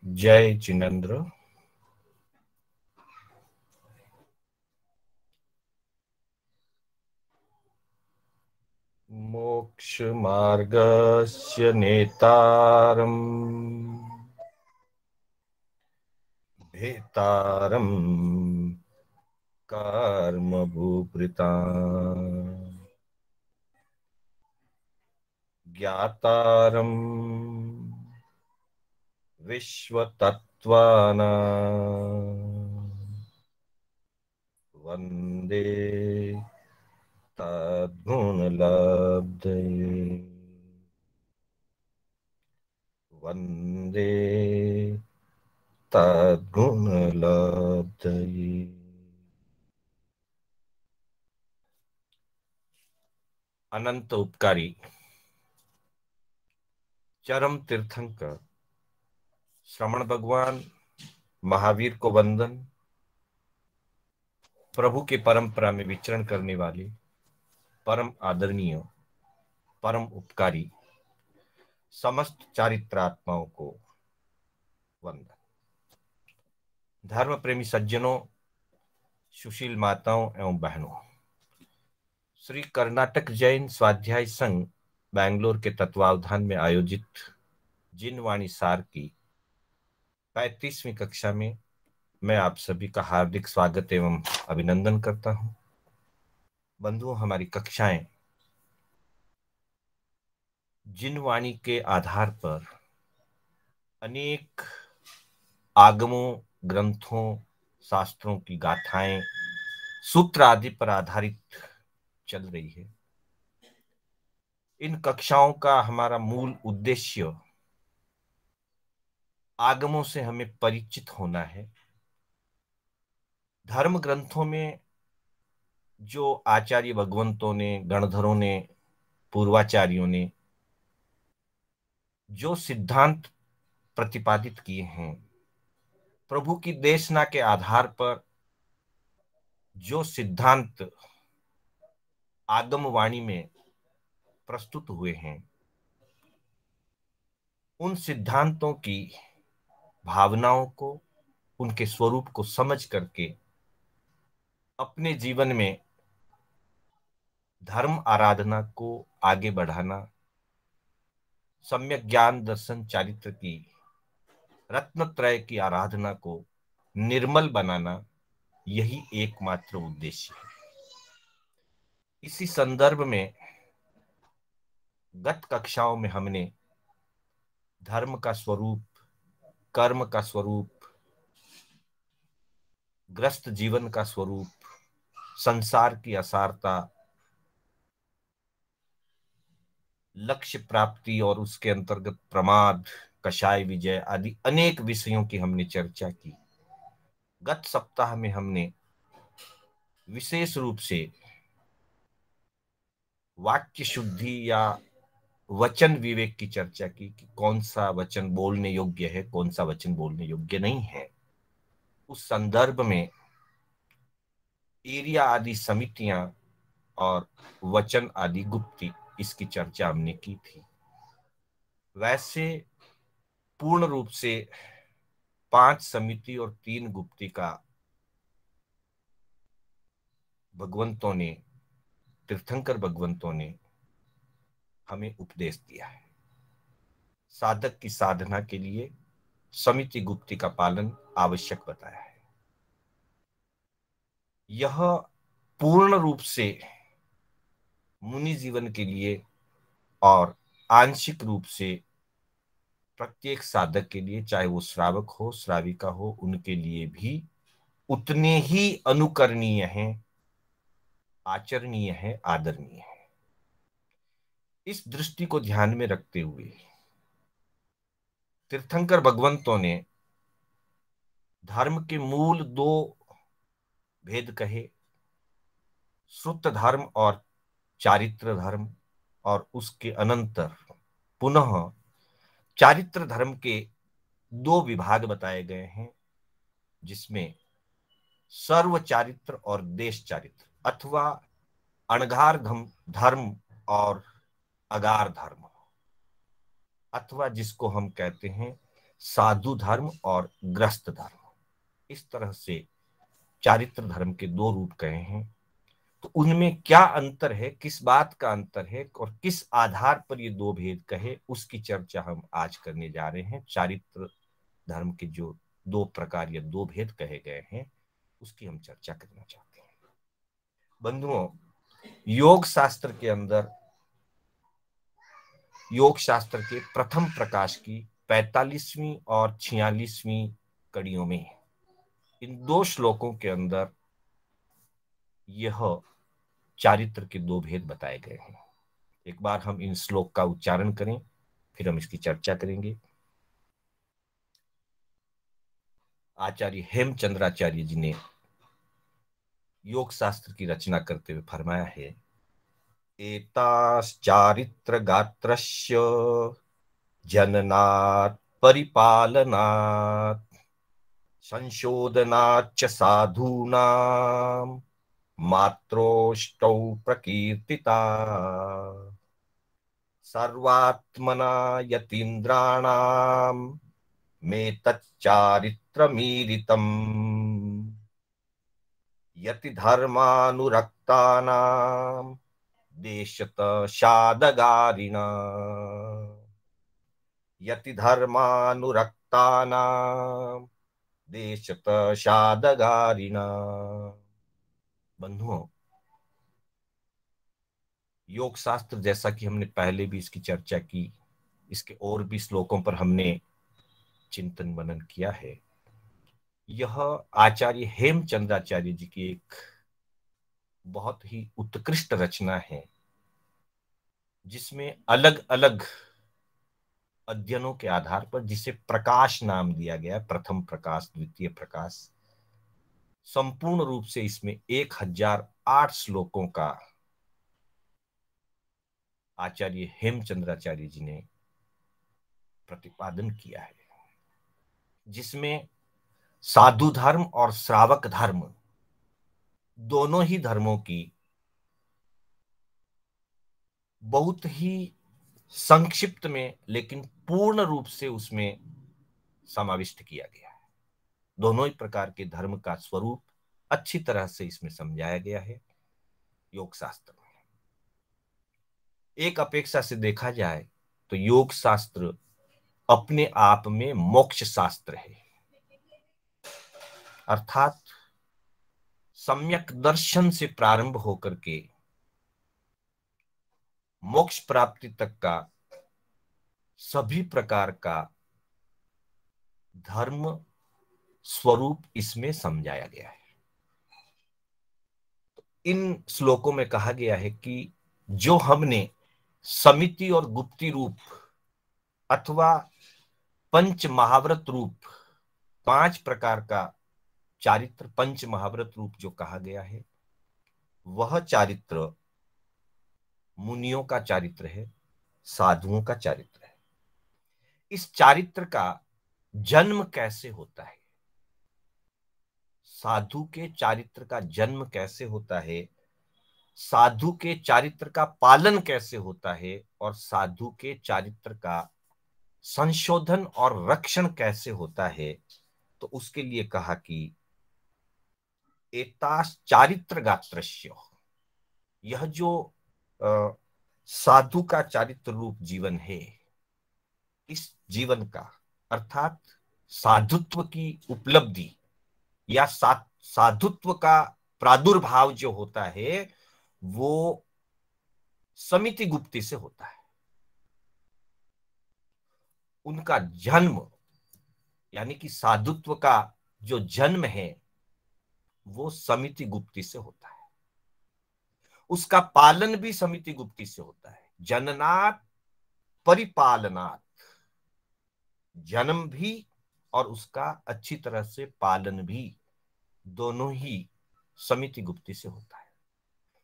जय जिनेन्द्र। मोक्ष मार्गस्य नेतारम् भेतारम् कर्म भूभृता ज्ञातारम् विश्वतत्त्वानाम् वन्दे तद्गुणलब्धये वन्दे तद्गुणलब्धये। अनंत उपकारी चरम तीर्थंकर श्रमण भगवान महावीर को वंदन। प्रभु के परंपरा में विचरण करने वाले परम आदरणीय परम उपकारी समस्त चारित्रात्माओं को वंदन। धर्म प्रेमी सज्जनों, सुशील माताओं एवं बहनों, श्री कर्नाटक जैन स्वाध्याय संघ बैंगलोर के तत्वावधान में आयोजित जिन वाणी सार की 35वीं कक्षा में मैं आप सभी का हार्दिक स्वागत एवं अभिनंदन करता हूं। बंधुओं, हमारी कक्षाएं जिन वाणी के आधार पर अनेक आगमों, ग्रंथों, शास्त्रों की गाथाएं, सूत्र आदि पर आधारित चल रही है। इन कक्षाओं का हमारा मूल उद्देश्य आगमों से हमें परिचित होना है। धर्म ग्रंथों में जो आचार्य भगवंतों ने, गणधरों ने, पूर्वाचार्यों ने जो सिद्धांत प्रतिपादित किए हैं, प्रभु की देशना के आधार पर जो सिद्धांत आगम वाणी में प्रस्तुत हुए हैं, उन सिद्धांतों की भावनाओं को, उनके स्वरूप को समझ करके अपने जीवन में धर्म आराधना को आगे बढ़ाना, सम्यक ज्ञान दर्शन चारित्र की रत्नत्रय की आराधना को निर्मल बनाना, यही एकमात्र उद्देश्य है। इसी संदर्भ में गत कक्षाओं में हमने धर्म का स्वरूप, कर्म का स्वरूप, ग्रस्त जीवन का स्वरूप, संसार की असारता, लक्ष्य प्राप्ति और उसके अंतर्गत प्रमाद, कषाय विजय आदि अनेक विषयों की हमने चर्चा की। गत सप्ताह में हमने विशेष रूप से वाक्य शुद्धि या वचन विवेक की चर्चा की कि कौन सा वचन बोलने योग्य है, कौन सा वचन बोलने योग्य नहीं है। उस संदर्भ में एरिया आदि समितियां और वचन आदि गुप्ती, इसकी चर्चा हमने की थी। वैसे पूर्ण रूप से 5 समिति और 3 गुप्ती का भगवंतों ने, तीर्थंकर भगवंतों ने हमें उपदेश दिया है। साधक की साधना के लिए समिति गुप्ती का पालन आवश्यक बताया है। यह पूर्ण रूप से मुनि जीवन के लिए और आंशिक रूप से प्रत्येक साधक के लिए, चाहे वो श्रावक हो, श्राविका हो, उनके लिए भी उतने ही अनुकरणीय हैं, आचरणीय है, आदरणीय है। इस दृष्टि को ध्यान में रखते हुए तीर्थंकर भगवंतों ने धर्म के मूल 2 भेद कहे, श्रुत धर्म और चारित्र धर्म, और उसके अनंतर पुनः चारित्र धर्म के 2 विभाग बताए गए हैं, जिसमें सर्व चारित्र और देश चारित्र, अथवा अणघार धर्म और अगार धर्म, अथवा जिसको हम कहते हैं साधु धर्म और गृहस्थ धर्म, इस तरह से चारित्र धर्म के दो रूप कहे हैं। तो उनमें क्या अंतर है, किस बात का अंतर है और किस आधार पर ये दो भेद कहे, उसकी चर्चा हम आज करने जा रहे हैं। चारित्र धर्म के जो दो प्रकार या दो भेद कहे गए हैं उसकी हम चर्चा करना चाहते हैं। बंधुओं, योग शास्त्र के अंदर योग शास्त्र के प्रथम प्रकाश की 45वीं और 46वीं कड़ियों में इन दो श्लोकों के अंदर यह चारित्र के दो भेद बताए गए हैं। एक बार हम इन श्लोक का उच्चारण करें, फिर हम इसकी चर्चा करेंगे। आचार्य हेमचंद्राचार्य जी ने योग शास्त्र की रचना करते हुए फरमाया है, एताश्चारित्र गात्रस्य जननात् परिपालनात् संशोधनाच्च साधूनां मात्रोष्टौ प्रकीर्तिता सर्वात्मना यतीन्द्राणां मे तच्चारित्रमीरितम् यति धर्मानुरक्तानां देशत शादगारिणा यति धर्मानुरक्तानां देशत शादगारिणा। बंधुओं, योग शास्त्र, जैसा कि हमने पहले भी इसकी चर्चा की, इसके और भी श्लोकों पर हमने चिंतन मनन किया है। यह आचार्य हेमचंद्राचार्य जी की एक बहुत ही उत्कृष्ट रचना है, जिसमें अलग अलग अध्ययनों के आधार पर, जिसे प्रकाश नाम दिया गया, प्रथम प्रकाश, द्वितीय प्रकाश, संपूर्ण रूप से इसमें 1008 श्लोकों का आचार्य हेमचंद्राचार्य जी ने प्रतिपादन किया है, जिसमें साधु धर्म और श्रावक धर्म दोनों ही धर्मों की बहुत ही संक्षिप्त में लेकिन पूर्ण रूप से उसमें समाविष्ट किया गया है। दोनों ही प्रकार के धर्म का स्वरूप अच्छी तरह से इसमें समझाया गया है योग शास्त्र में। एक अपेक्षा से देखा जाए तो योग शास्त्र अपने आप में मोक्ष शास्त्र है, अर्थात सम्यक दर्शन से प्रारंभ होकर के मोक्ष प्राप्ति तक का सभी प्रकार का धर्म स्वरूप इसमें समझाया गया है। इन श्लोकों में कहा गया है कि जो हमने समिति और गुप्ती रूप अथवा पंच महाव्रत रूप, 5 प्रकार का चारित्र, पंच महाव्रत रूप जो कहा गया है, वह चारित्र मुनियों का चारित्र है, साधुओं का चारित्र है। इस चारित्र का जन्म कैसे होता है, साधु के चारित्र का जन्म कैसे होता है, साधु के चारित्र का पालन कैसे होता है, और साधु के चारित्र का संशोधन और रक्षण कैसे होता है, तो उसके लिए कहा कि एतास चारित्र गात्रस्य, यह जो साधु का चारित्र रूप जीवन है, इस जीवन का अर्थात साधुत्व की उपलब्धि या साधुत्व का प्रादुर्भाव जो होता है वो समिति गुप्ती से होता है। उनका जन्म यानी कि साधुत्व का जो जन्म है वो समिति गुप्ती से होता है, उसका पालन भी समिति गुप्ती से होता है। जननात् परिपालनात्, जन्म भी और उसका अच्छी तरह से पालन भी दोनों ही समिति गुप्ती से होता है।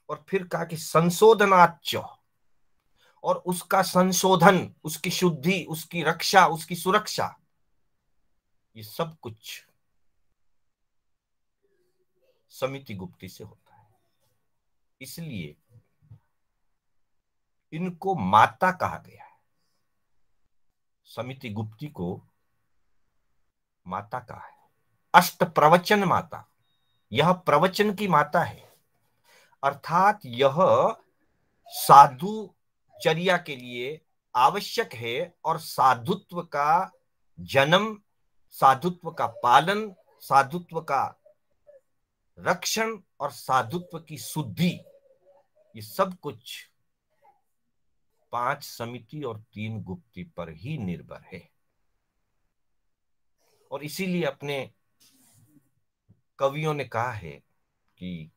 और फिर कहा कि संशोधनाच्च, और उसका संशोधन, उसकी शुद्धि, उसकी रक्षा, उसकी सुरक्षा, ये सब कुछ समिति गुप्ती से होता है। इसलिए इनको माता कहा गया है। समिति गुप्ती को माता का है, अष्ट प्रवचन माता, यह प्रवचन की माता है। अर्थात यह साधुचर्या के लिए आवश्यक है और साधुत्व का जन्म, साधुत्व का पालन, साधुत्व का रक्षण और साधुत्व की शुद्धि, ये सब कुछ 5 समिति और 3 गुप्ती पर ही निर्भर है। और इसीलिए अपने कवियों ने कहा है कि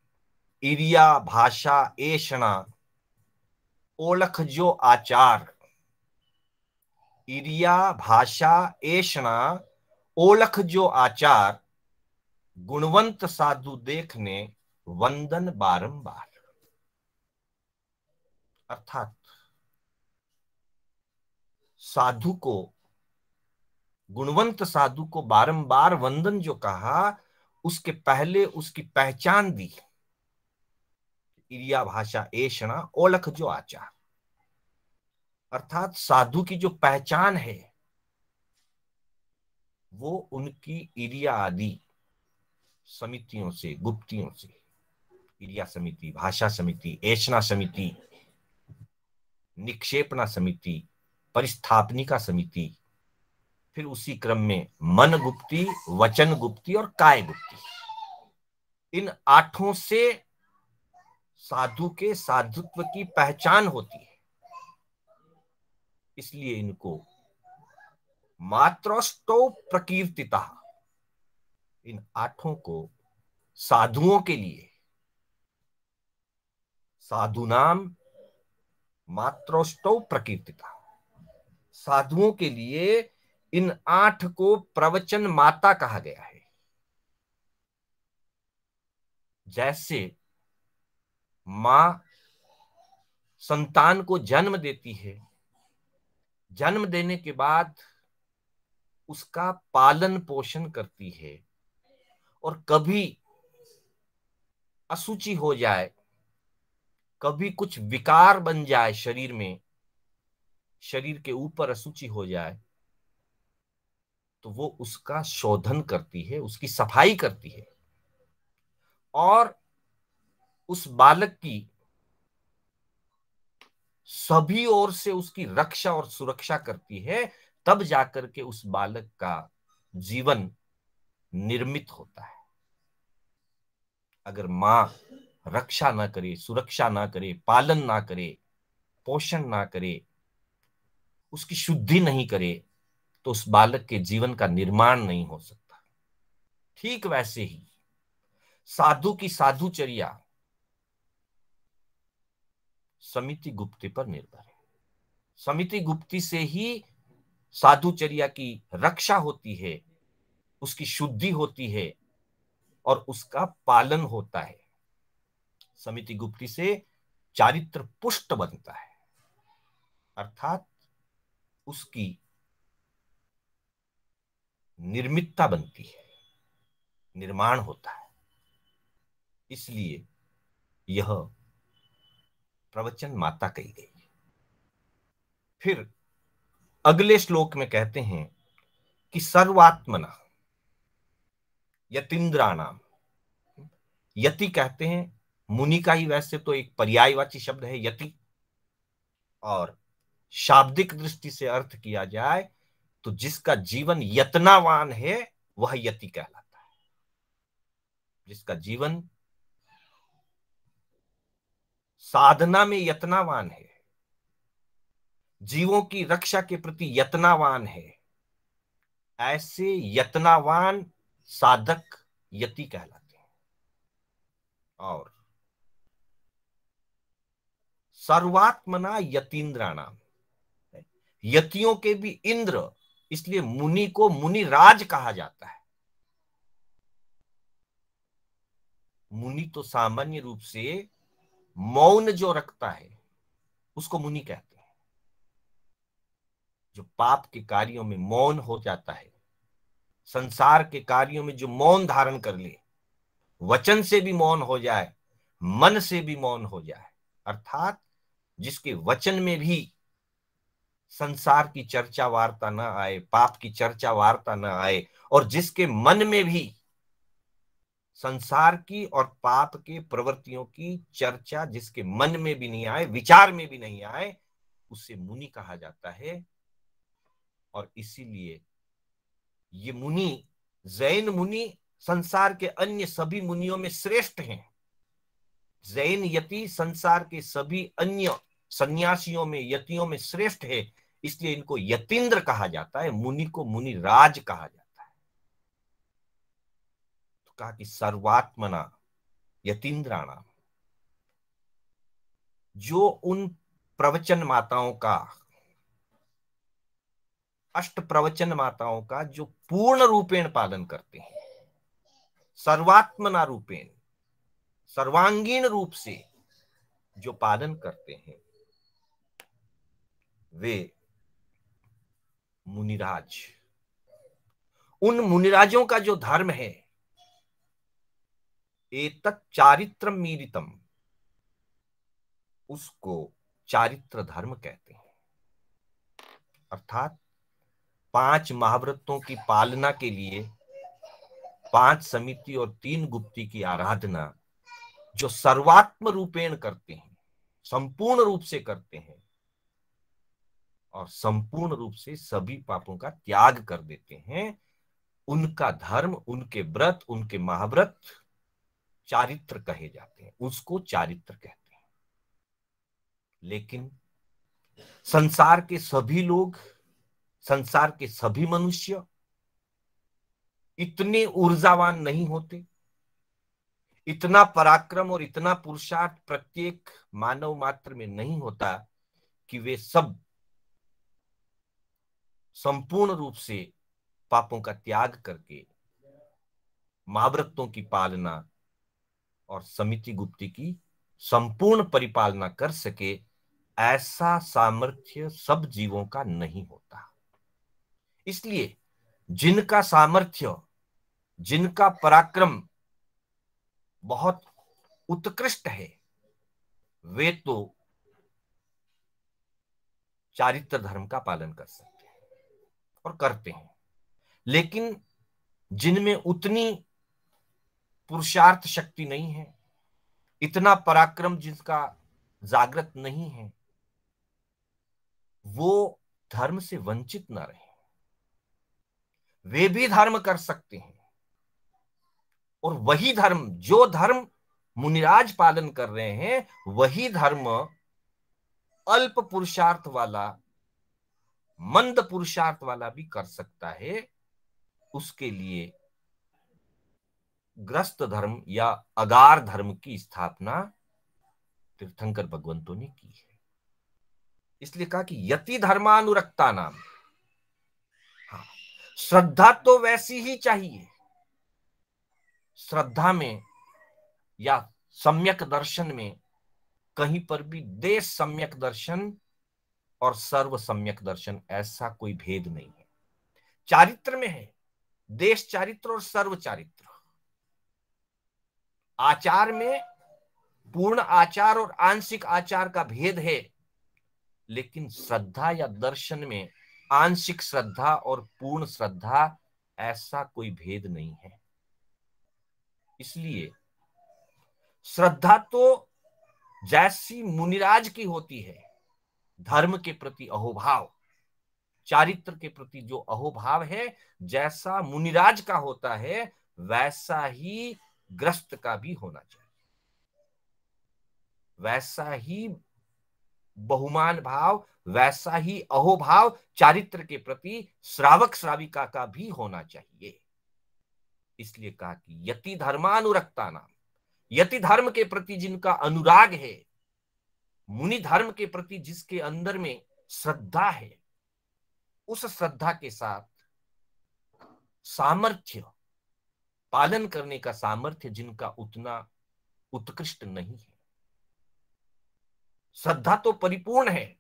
इरिया भाषा ऐषणा ओलख जो आचार, इरिया भाषा ऐषणा ओलख जो आचार, गुणवंत साधु देखने वंदन बारंबार। अर्थात साधु को, गुणवंत साधु को बारंबार वंदन जो कहा, उसके पहले उसकी पहचान दी, इरिया भाषा ऐषणा ओलख जो आचार। अर्थात साधु की जो पहचान है वो उनकी इरिया आदि समितियों से, गुप्तियों से, इरिया समिति, भाषा समिति, ऐषणा समिति, निक्षेपणा समिति, परिस्थापनिका समिति, फिर उसी क्रम में मन गुप्ती, वचन गुप्ती और काय गुप्ती, इन 8 से साधु के साधुत्व की पहचान होती है। इसलिए इनको मात्रोष्टो प्रकीर्तिता, इन 8 को साधुओं के लिए, साधुनाम मात्रोष्टो प्रकीर्तिता, साधुओं के लिए इन 8 को प्रवचन माता कहा गया है। जैसे मां संतान को जन्म देती है, जन्म देने के बाद उसका पालन पोषण करती है, और कभी असुचि हो जाए, कभी कुछ विकार बन जाए शरीर में, शरीर के ऊपर असुचि हो जाए, तो वो उसका शोधन करती है, उसकी सफाई करती है और उस बालक की सभी ओर से उसकी रक्षा और सुरक्षा करती है। तब जाकर के उस बालक का जीवन निर्मित होता है। अगर मां रक्षा ना करे, सुरक्षा ना करे, पालन ना करे, पोषण ना करे, उसकी शुद्धि नहीं करे, तो उस बालक के जीवन का निर्माण नहीं हो सकता। ठीक वैसे ही साधु की साधुचर्या समिति गुप्ती पर निर्भर है। समिति गुप्ती से ही साधुचर्या की रक्षा होती है, उसकी शुद्धि होती है और उसका पालन होता है। समिति गुप्ती से चारित्र पुष्ट बनता है, अर्थात उसकी निर्मितता बनती है, निर्माण होता है। इसलिए यह प्रवचन माता कही गई है। फिर अगले श्लोक में कहते हैं कि सर्वात्मना यतीन्द्राणाम, यति कहते हैं मुनि का ही वैसे तो एक पर्यायवाची शब्द है यति, और शाब्दिक दृष्टि से अर्थ किया जाए तो जिसका जीवन यत्नावान है वह यति कहलाता है। जिसका जीवन साधना में यत्नावान है, जीवों की रक्षा के प्रति यत्नावान है, ऐसे यत्नावान साधक यति कहलाते हैं। और सर्वात्मना यतीन्द्राणाम, यतियों के भी इंद्र, इसलिए मुनि को मुनिराज कहा जाता है। मुनि तो सामान्य रूप से मौन जो रखता है उसको मुनि कहते हैं। जो पाप के कार्यों में मौन हो जाता है, संसार के कार्यों में जो मौन धारण कर ले, वचन से भी मौन हो जाए, मन से भी मौन हो जाए, अर्थात जिसके वचन में भी संसार की चर्चा वार्ता न आए, पाप की चर्चा वार्ता न आए, और जिसके मन में भी संसार की और पाप के प्रवृत्तियों की चर्चा जिसके मन में भी नहीं आए, विचार में भी नहीं आए, उसे मुनि कहा जाता है। और इसीलिए ये मुनि, जैन मुनि संसार के अन्य सभी मुनियों में श्रेष्ठ हैं। जैन यति संसार के सभी अन्य सन्यासियों में, यतियों में श्रेष्ठ है। इसलिए इनको यतीन्द्र कहा जाता है, मुनि को मुनि राज कहा जाता है। तो कहा कि सर्वात्मना यतीन्द्राणाम, जो उन प्रवचन माताओं का, अष्ट प्रवचन माताओं का जो पूर्ण रूपेण पालन करते हैं, सर्वात्मना रूपेण, सर्वांगीण रूप से जो पालन करते हैं, वे मुनिराज। उन मुनिराजों का जो धर्म है, एतत् चारित्रम मीरितम, उसको चारित्र धर्म कहते हैं। अर्थात 5 महाव्रतों की पालना के लिए 5 समिति और 3 गुप्ती की आराधना जो सर्वात्म रूपेण करते हैं, संपूर्ण रूप से करते हैं, और संपूर्ण रूप से सभी पापों का त्याग कर देते हैं, उनका धर्म, उनके व्रत, उनके महाव्रत चारित्र कहे जाते हैं, उसको चारित्र कहते हैं। लेकिन संसार के सभी लोग, संसार के सभी मनुष्य इतने ऊर्जावान नहीं होते, इतना पराक्रम और इतना पुरुषार्थ प्रत्येक मानव मात्र में नहीं होता कि वे सब संपूर्ण रूप से पापों का त्याग करके महाव्रतों की पालना और समिति गुप्ती की संपूर्ण परिपालना कर सके। ऐसा सामर्थ्य सब जीवों का नहीं होता। इसलिए जिनका सामर्थ्य, जिनका पराक्रम बहुत उत्कृष्ट है, वे तो चारित्र धर्म का पालन कर सकते हैं और करते हैं। लेकिन जिनमें उतनी पुरुषार्थ शक्ति नहीं है, इतना पराक्रम जिसका जागृत नहीं है, वो धर्म से वंचित ना रहे। वे भी धर्म कर सकते हैं, और वही धर्म, जो धर्म मुनिराज पालन कर रहे हैं, वही धर्म अल्प पुरुषार्थ वाला, मंद पुरुषार्थ वाला भी कर सकता है। उसके लिए ग्रस्त धर्म या अगार धर्म की स्थापना तीर्थंकर भगवंतों ने की है। इसलिए कहा कि यति धर्मानुरक्ता नाम। हाँ, श्रद्धा तो वैसी ही चाहिए। श्रद्धा में या सम्यक दर्शन में कहीं पर भी देश सम्यक दर्शन और सर्व सम्यक दर्शन ऐसा कोई भेद नहीं है। चारित्र में है देश चारित्र और सर्व चारित्र। आचार में पूर्ण आचार और आंशिक आचार का भेद है, लेकिन श्रद्धा या दर्शन में आंशिक श्रद्धा और पूर्ण श्रद्धा ऐसा कोई भेद नहीं है। इसलिए श्रद्धा तो जैसी मुनिराज की होती है, धर्म के प्रति अहोभाव, चारित्र के प्रति जो अहोभाव है, जैसा मुनिराज का होता है, वैसा ही ग्रस्त का भी होना चाहिए। वैसा ही बहुमान भाव, वैसा ही अहोभाव चारित्र के प्रति श्रावक श्राविका का भी होना चाहिए। इसलिए कहा कि यति धर्मानुरक्ता नाम, यति धर्म के प्रति जिनका अनुराग है, मुनि धर्म के प्रति जिसके अंदर में श्रद्धा है, उस श्रद्धा के साथ सामर्थ्य, पालन करने का सामर्थ्य जिनका उतना उत्कृष्ट नहीं है। श्रद्धा तो परिपूर्ण है,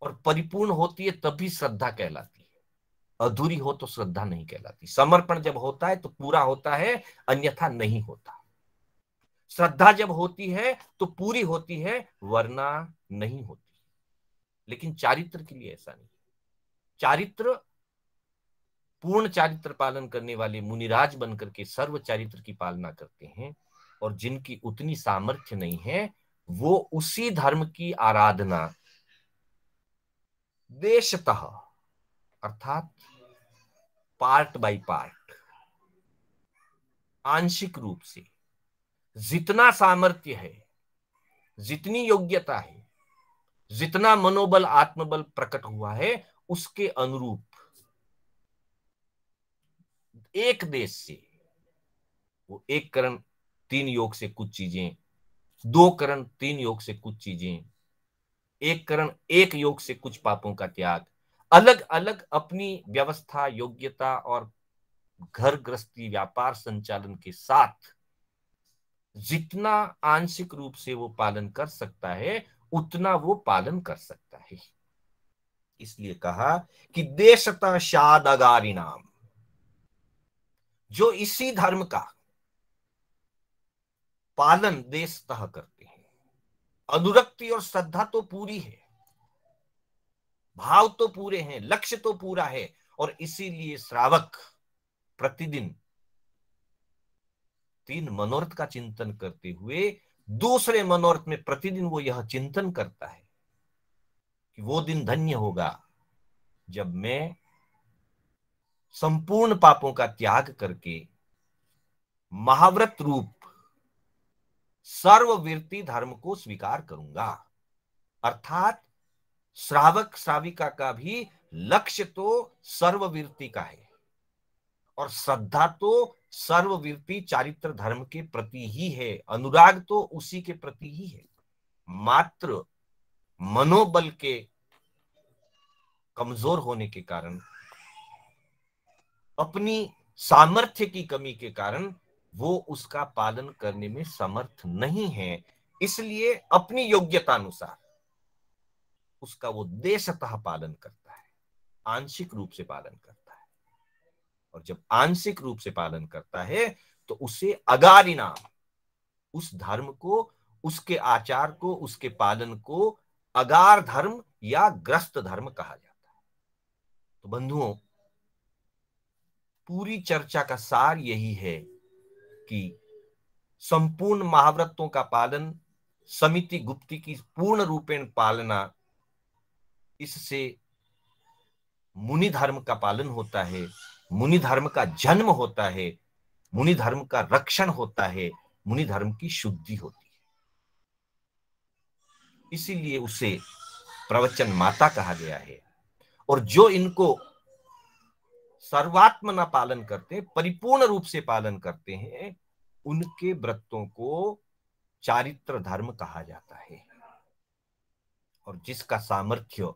और परिपूर्ण होती है तभी श्रद्धा कहलाती है। अधूरी हो तो श्रद्धा नहीं कहलाती। समर्पण जब होता है तो पूरा होता है, अन्यथा नहीं होता। श्रद्धा जब होती है तो पूरी होती है, वरना नहीं होती। लेकिन चारित्र के लिए ऐसा नहीं। चारित्र, पूर्ण चारित्र पालन करने वाले मुनिराज बनकर के सर्व चारित्र की पालना करते हैं, और जिनकी उतनी सामर्थ्य नहीं है वो उसी धर्म की आराधना देशतः, अर्थात पार्ट बाय पार्ट, आंशिक रूप से, जितना सामर्थ्य है, जितनी योग्यता है, जितना मनोबल आत्मबल प्रकट हुआ है, उसके अनुरूप एक देश से वो एक करण तीन योग से कुछ चीजें, दो करण तीन योग से कुछ चीजें, एक करण एक योग से कुछ पापों का त्याग, अलग अलग अपनी व्यवस्था, योग्यता और घर गृहस्थी व्यापार संचालन के साथ जितना आंशिक रूप से वो पालन कर सकता है उतना वो पालन कर सकता है। इसलिए कहा कि देशतः शादगारिणाम, जो इसी धर्म का पालन देशतः करते हैं, अनुरक्ति और श्रद्धा तो पूरी है, भाव तो पूरे हैं, लक्ष्य तो पूरा है, और इसीलिए श्रावक प्रतिदिन तीन मनोरथ का चिंतन करते हुए दूसरे मनोरथ में प्रतिदिन वो यह चिंतन करता है कि वो दिन धन्य होगा जब मैं संपूर्ण पापों का त्याग करके महाव्रत रूप सर्ववीर्ति धर्म को स्वीकार करूंगा। अर्थात श्रावक श्राविका का भी लक्ष्य तो सर्ववीर्ति का है, और श्रद्धा तो सर्ववीर्ति चारित्र धर्म के प्रति ही है, अनुराग तो उसी के प्रति ही है। मात्र मनोबल के कमजोर होने के कारण, अपनी सामर्थ्य की कमी के कारण वो उसका पालन करने में समर्थ नहीं है, इसलिए अपनी योग्यता अनुसार उसका वो देशतः पालन करता है, आंशिक रूप से पालन करता है। और जब आंशिक रूप से पालन करता है तो उसे अगारिना, उस धर्म को, उसके आचार को, उसके पालन को अगार धर्म या ग्रस्त धर्म कहा जाता है। तो बंधुओं, पूरी चर्चा का सार यही है कि संपूर्ण महाव्रतों का पालन, समिति गुप्ती की पूर्ण रूपेण पालना, इससे मुनि धर्म का पालन होता है, मुनि धर्म का जन्म होता है, मुनि धर्म का रक्षण होता है, मुनि धर्म की शुद्धि होती है। इसीलिए उसे प्रवचन माता कहा गया है। और जो इनको सर्वात्म न पालन करते, परिपूर्ण रूप से पालन करते हैं, उनके व्रतों को चारित्र धर्म कहा जाता है। और जिसका सामर्थ्य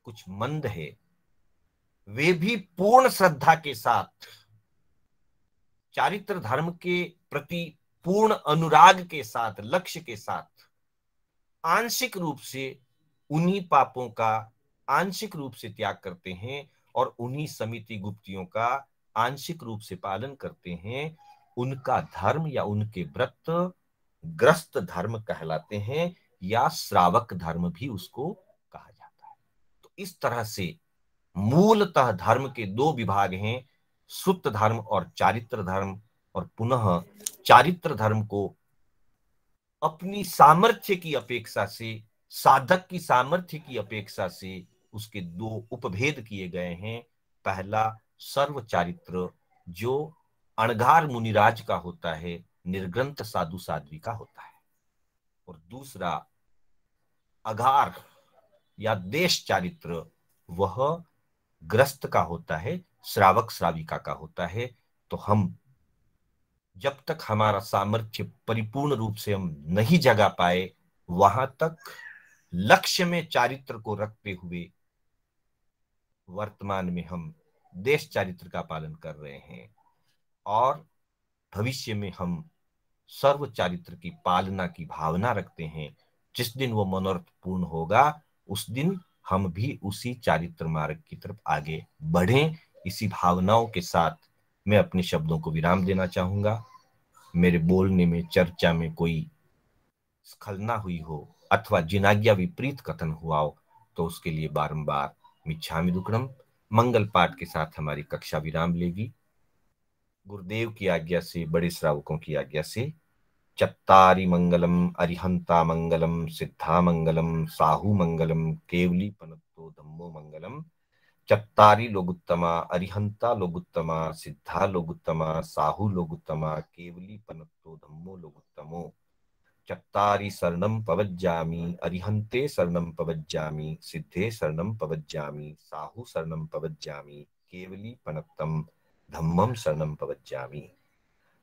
कुछ मंद है, वे भी पूर्ण श्रद्धा के साथ, चारित्र धर्म के प्रति पूर्ण अनुराग के साथ, लक्ष्य के साथ आंशिक रूप से उन्हीं पापों का आंशिक रूप से त्याग करते हैं और उन्हीं समिति गुप्तियों का आंशिक रूप से पालन करते हैं। उनका धर्म या उनके व्रत ग्रस्त धर्म कहलाते हैं, या श्रावक धर्म भी उसको कहा जाता है। तो इस तरह से मूलतः धर्म के दो विभाग हैं, सुत्त धर्म और चारित्र धर्म। और पुनः चारित्र धर्म को अपनी सामर्थ्य की अपेक्षा से, साधक की सामर्थ्य की अपेक्षा से उसके दो उपभेद किए गए हैं। पहला सर्व चारित्र, जो अणघार मुनिराज का होता है, निर्ग्रंथ साधु साध्वी का होता है। और दूसरा अघार या देश चारित्र, वह ग्रस्त का होता है, श्रावक श्राविका का होता है। तो हम जब तक हमारा सामर्थ्य परिपूर्ण रूप से हम नहीं जगा पाए, वहां तक लक्ष्य में चारित्र को रखते हुए वर्तमान में हम देश चारित्र का पालन कर रहे हैं, और भविष्य में हम सर्व चारित्र की पालना की भावना रखते हैं। जिस दिन वो मनोरथ पूर्ण होगा, उस दिन हम भी उसी चारित्र मार्ग की तरफ आगे बढ़ें। इसी भावनाओं के साथ मैं अपने शब्दों को विराम देना चाहूंगा। मेरे बोलने में, चर्चा में कोई स्खलना हुई हो अथवा जिनाज्ञा विपरीत कथन हुआ हो, तो उसके लिए बारंबार मिच्छामि दुक्कडम मंगल पाठ के साथ हमारी कक्षा विराम लेगी। गुरुदेव की आज्ञा से, बड़े श्रावकों की आज्ञा से, चत्तारि मंगलम अरिहंता मंगलम सिद्धा मंगलम साहू मंगलम केवली पनत्तो धम्मो मंगलम। चत्तारि लोगुत्तमा अरिहंता लोगुत्तमा सिद्धा लोगुत्तमा साहू लोगुत्तमा केवली पनत्तो धम्मो लोगुत्तमो। चत्तारि शरणं पवज्जामि अरिहन्ते शरणं पवज्जामि सिद्धे शरणं पवज्जामि साहू शरणं पवज्जामि केवली पनत्तम धम्मम शरणं पवज्जामि।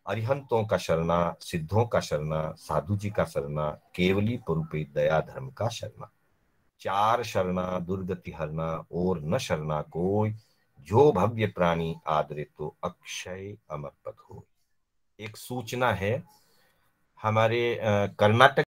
अरिहंतों का शरणा, सिद्धों का शरणा, साधु जी का शरणा, केवली परुपे दया धर्म का शरणा। चार शरणा दुर्गति हरना और न शरणा कोई, जो भव्य प्राणी आदरे तो अक्षय अमर पद हो। एक सूचना है, हमारे कर्नाटक